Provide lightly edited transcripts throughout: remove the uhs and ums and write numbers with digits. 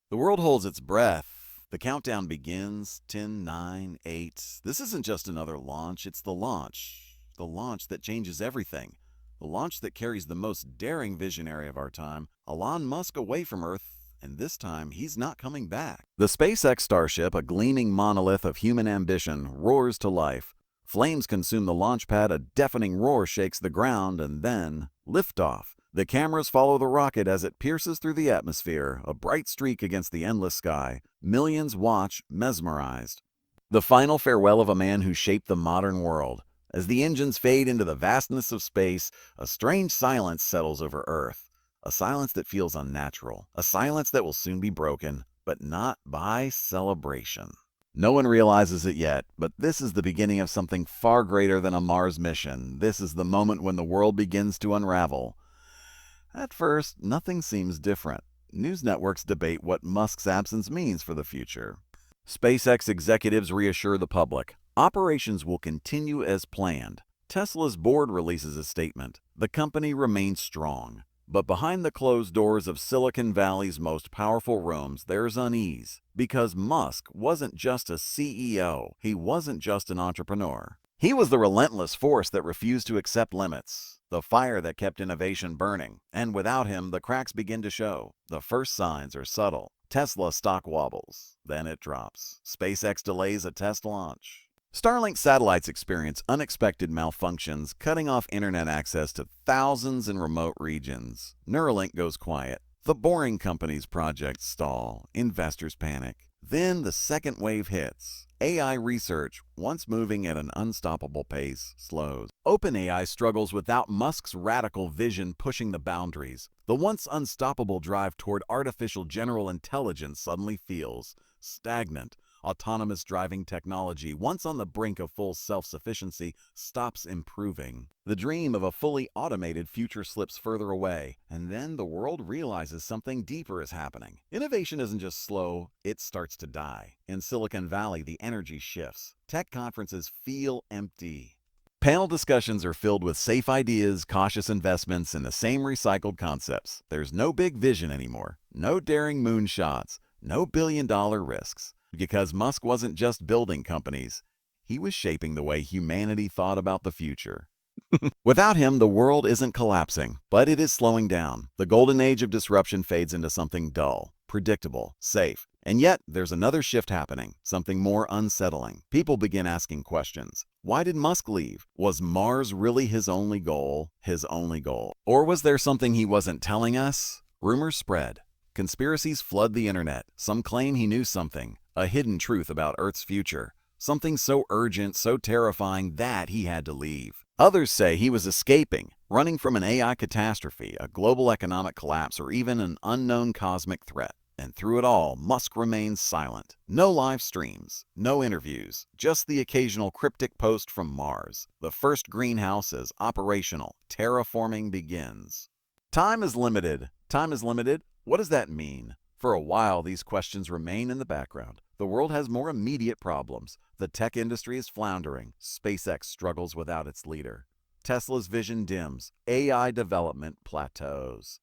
The world holds its breath. The countdown begins. 10, 9, 8. This isn't just another launch, it's the launch. The launch that changes everything. The launch that carries the most daring visionary of our time, Elon Musk, away from Earth, and this time he's not coming back. The SpaceX Starship, a gleaming monolith of human ambition, roars to life. Flames consume the launch pad, a deafening roar shakes the ground, and then liftoff. The cameras follow the rocket as it pierces through the atmosphere, a bright streak against the endless sky. Millions watch, mesmerized. The final farewell of a man who shaped the modern world. As the engines fade into the vastness of space, a strange silence settles over Earth. A silence that feels unnatural. A silence that will soon be broken, but not by celebration. No one realizes it yet, but this is the beginning of something far greater than a Mars mission. This is the moment when the world begins to unravel. At first, nothing seems different. News networks debate what Musk's absence means for the future. SpaceX executives reassure the public. Operations will continue as planned. Tesla's board releases a statement. The company remains strong. But behind the closed doors of Silicon Valley's most powerful rooms, there's unease. Because Musk wasn't just a CEO. He wasn't just an entrepreneur. He was the relentless force that refused to accept limits, the fire that kept innovation burning, and without him, the cracks begin to show. The first signs are subtle. Tesla stock wobbles, then it drops. SpaceX delays a test launch. Starlink satellites experience unexpected malfunctions, cutting off internet access to thousands in remote regions. Neuralink goes quiet. The boring company's projects stall. Investors panic. Then the second wave hits. AI research, once moving at an unstoppable pace, slows. OpenAI struggles without Musk's radical vision pushing the boundaries. The once unstoppable drive toward artificial general intelligence suddenly feels stagnant. Autonomous driving technology, once on the brink of full self-sufficiency, stops improving. The dream of a fully automated future slips further away, and then the world realizes something deeper is happening. Innovation isn't just slow, it starts to die. In Silicon Valley, the energy shifts. Tech conferences feel empty. Panel discussions are filled with safe ideas, cautious investments, and the same recycled concepts. There's no big vision anymore, no daring moonshots, no billion-dollar risks. Because Musk wasn't just building companies, he was shaping the way humanity thought about the future. Without him, the world isn't collapsing, but it is slowing down. The golden age of disruption fades into something dull, predictable, safe. And yet, there's another shift happening, something more unsettling. People begin asking questions. Why did Musk leave? Was Mars really his only goal? His only goal? Or was there something he wasn't telling us? Rumors spread. Conspiracies flood the internet. Some claim he knew something, a hidden truth about Earth's future. Something so urgent, so terrifying that he had to leave. Others say he was escaping, running from an AI catastrophe, a global economic collapse, or even an unknown cosmic threat. And through it all, Musk remains silent. No live streams, no interviews, just the occasional cryptic post from Mars. The first greenhouse is operational. Terraforming begins. Time is limited. Time is limited? What does that mean? For a while, these questions remain in the background. The world has more immediate problems. The tech industry is floundering. SpaceX struggles without its leader. Tesla's vision dims. AI development plateaus.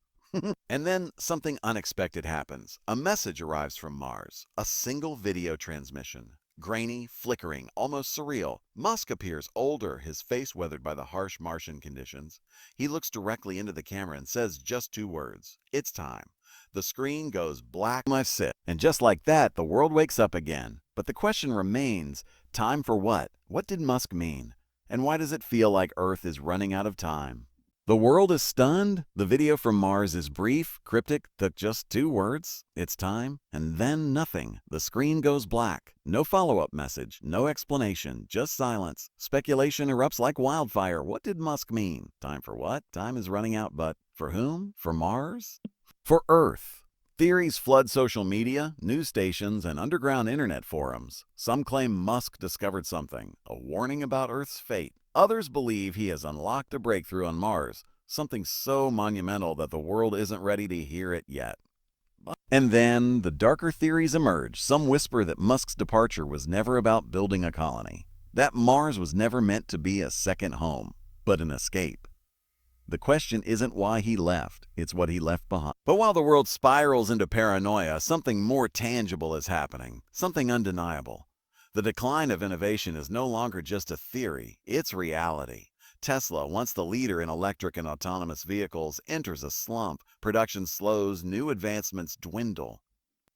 And then something unexpected happens. A message arrives from Mars. A single video transmission. Grainy, flickering, almost surreal. Musk appears older, his face weathered by the harsh Martian conditions. He looks directly into the camera and says just 2 words. It's time. The screen goes black. I sit. And just like that, the world wakes up again. But the question remains, time for what? What did Musk mean? And why does it feel like Earth is running out of time? The world is stunned. The video from Mars is brief, cryptic, took just 2 words. It's time. And then nothing. The screen goes black. No follow-up message, no explanation, just silence. Speculation erupts like wildfire. What did Musk mean? Time for what? Time is running out, but for whom? For Mars? For Earth. Theories flood social media, news stations, and underground internet forums. Some claim Musk discovered something, a warning about Earth's fate. Others believe he has unlocked a breakthrough on Mars, something so monumental that the world isn't ready to hear it yet. And then the darker theories emerge. Some whisper that Musk's departure was never about building a colony, that Mars was never meant to be a second home, but an escape. The question isn't why he left, it's what he left behind. But while the world spirals into paranoia, something more tangible is happening, something undeniable. The decline of innovation is no longer just a theory, it's reality. Tesla, once the leader in electric and autonomous vehicles, enters a slump. Production slows, new advancements dwindle.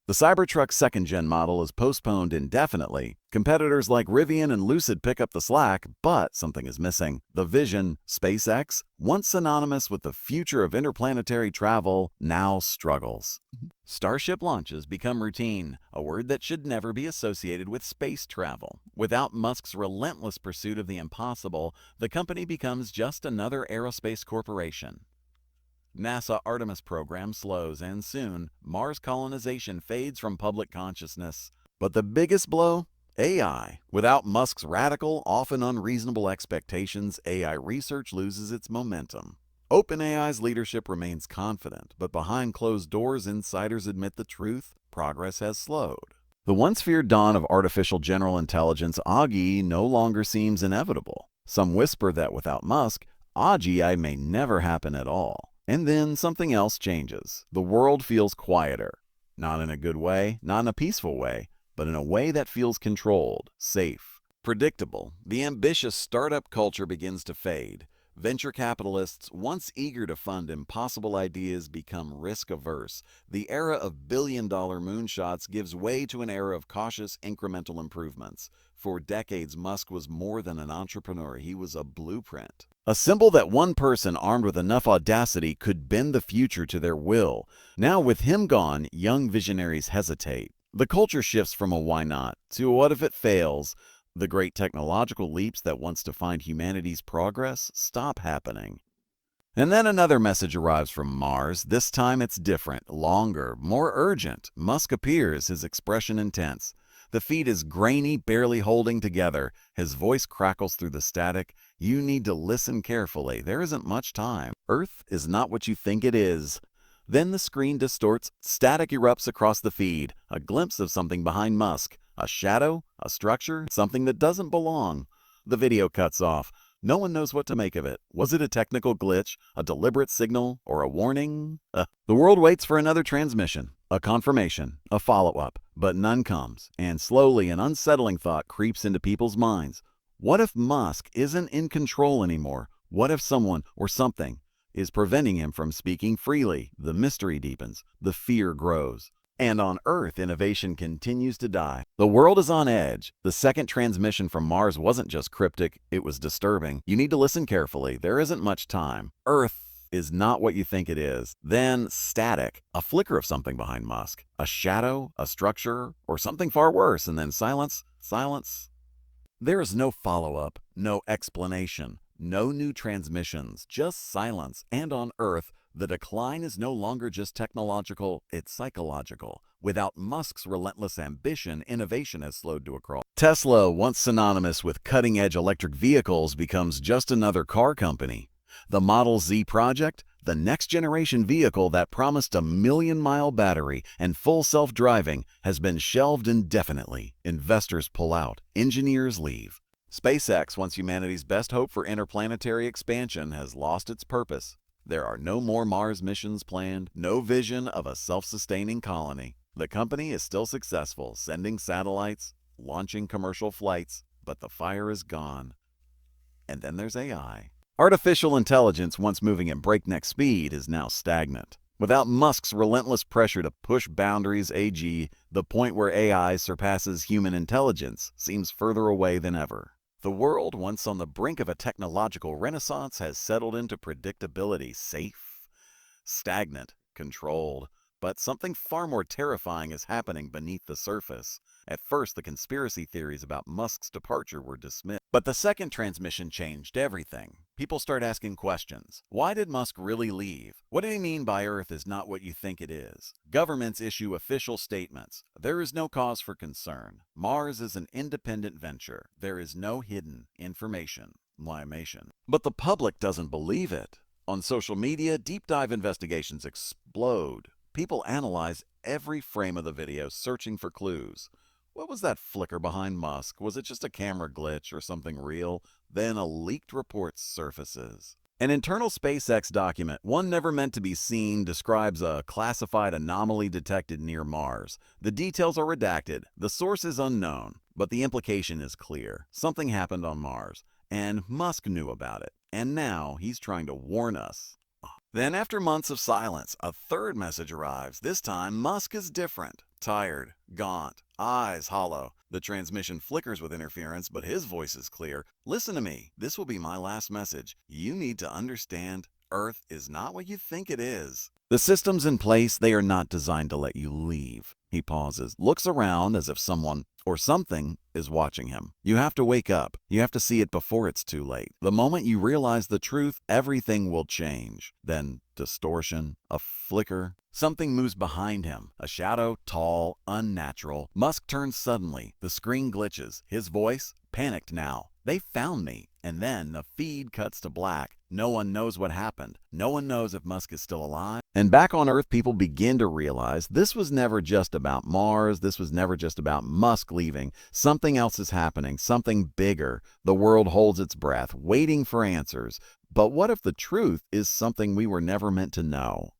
The Cybertruck's second-gen model is postponed indefinitely. Competitors like Rivian and Lucid pick up the slack, but something is missing. The vision, SpaceX, once synonymous with the future of interplanetary travel, now struggles. Starship launches become routine, a word that should never be associated with space travel. Without Musk's relentless pursuit of the impossible, the company becomes just another aerospace corporation. NASA Artemis program slows, and soon, Mars colonization fades from public consciousness. But the biggest blow? AI. Without Musk's radical, often unreasonable expectations, AI research loses its momentum. OpenAI's leadership remains confident, but behind closed doors, insiders admit the truth: progress has slowed. The once feared dawn of artificial general intelligence, AGI, no longer seems inevitable. Some whisper that without Musk, AGI may never happen at all. And then something else changes. The world feels quieter. Not in a good way, not in a peaceful way, but in a way that feels controlled, safe, predictable. The ambitious startup culture begins to fade. Venture capitalists, once eager to fund impossible ideas, become risk-averse. The era of billion-dollar moonshots gives way to an era of cautious, incremental improvements. For decades, Musk was more than an entrepreneur. He was a blueprint. A symbol that one person armed with enough audacity could bend the future to their will. Now, with him gone, young visionaries hesitate. The culture shifts from a why not to a what if it fails. The great technological leaps that once defined humanity's progress stop happening. And then another message arrives from Mars. This time it's different, longer, more urgent. Musk appears, his expression intense. The feed is grainy, barely holding together. His voice crackles through the static. You need to listen carefully. There isn't much time. Earth is not what you think it is. Then the screen distorts. Static erupts across the feed. A glimpse of something behind Musk. A shadow, a structure, something that doesn't belong. The video cuts off. No one knows what to make of it. Was it a technical glitch, a deliberate signal, or a warning? The world waits for another transmission, a confirmation, a follow-up, but none comes, and slowly an unsettling thought creeps into people's minds. What if Musk isn't in control anymore? What if someone or something is preventing him from speaking freely? The mystery deepens, the fear grows. And on Earth, innovation continues to die. The world is on edge. The second transmission from Mars wasn't just cryptic, it was disturbing. You need to listen carefully. There isn't much time. Earth is not what you think it is. Then static, a flicker of something behind Musk. A shadow, a structure, or something far worse, and then silence, silence. There is no follow-up, no explanation, no new transmissions, just silence. And on Earth, the decline is no longer just technological, it's psychological. Without Musk's relentless ambition, innovation has slowed to a crawl. Tesla, once synonymous with cutting-edge electric vehicles, becomes just another car company. The Model Z project, the next-generation vehicle that promised a million-mile battery and full self-driving, has been shelved indefinitely. Investors pull out, engineers leave. SpaceX, once humanity's best hope for interplanetary expansion, has lost its purpose. There are no more Mars missions planned, no vision of a self-sustaining colony. The company is still successful, sending satellites, launching commercial flights, but the fire is gone. And then there's AI. Artificial intelligence, once moving at breakneck speed, is now stagnant. Without Musk's relentless pressure to push boundaries, the point where AI surpasses human intelligence seems further away than ever. The world, once on the brink of a technological renaissance, has settled into predictability, safe, stagnant, controlled. But something far more terrifying is happening beneath the surface. At first, the conspiracy theories about Musk's departure were dismissed. But the second transmission changed everything. People start asking questions. Why did Musk really leave? What did he mean by Earth is not what you think it is? Governments issue official statements. There is no cause for concern. Mars is an independent venture. There is no hidden information. But the public doesn't believe it. On social media, deep dive investigations explode. People analyze every frame of the video, searching for clues. What was that flicker behind Musk? Was it just a camera glitch or something real? Then a leaked report surfaces. An internal SpaceX document, one never meant to be seen, describes a classified anomaly detected near Mars. The details are redacted, the source is unknown, but the implication is clear. Something happened on Mars, and Musk knew about it. And now he's trying to warn us. Then, after months of silence, a third message arrives. This time, Musk is different. Tired, gaunt, eyes hollow. The transmission flickers with interference, but his voice is clear. Listen to me. This will be my last message. You need to understand Earth is not what you think it is. The systems in place, they are not designed to let you leave. He pauses, looks around as if someone or something is watching him. You have to wake up. You have to see it before it's too late. The moment you realize the truth, everything will change. Then distortion, a flicker. Something moves behind him. A shadow, tall, unnatural. Musk turns suddenly. The screen glitches. His voice, panicked now. They found me. And then the feed cuts to black. No one knows what happened. No one knows if Musk is still alive. And back on Earth, people begin to realize this was never just about Mars. This was never just about Musk leaving. Something else is happening, something bigger. The world holds its breath, waiting for answers. But what if the truth is something we were never meant to know?